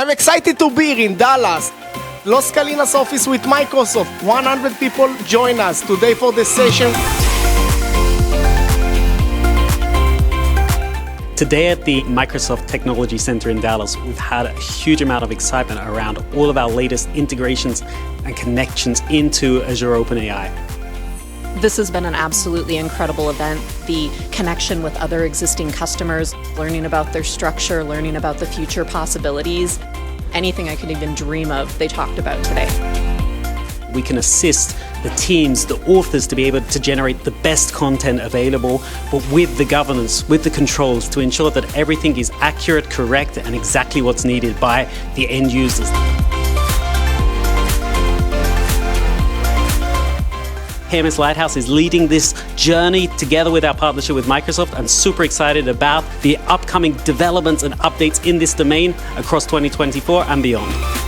I'm excited to be here in Dallas, Los Colinas office with Microsoft. 100 people join us today for the session. Today at the Microsoft Technology Center in Dallas, we've had a huge amount of excitement around all of our latest integrations and connections into Azure OpenAI. This has been an absolutely incredible event. The connection with other existing customers, learning about their structure, learning about the future possibilities. Anything I could even dream of, they talked about today. We can assist the teams, the authors, to be able to generate the best content available, but with the governance, with the controls, to ensure that everything is accurate, correct, and exactly what's needed by the end users. KMS Lighthouse is leading this journey together with our partnership with Microsoft. I'm super excited about the upcoming developments and updates in this domain across 2024 and beyond.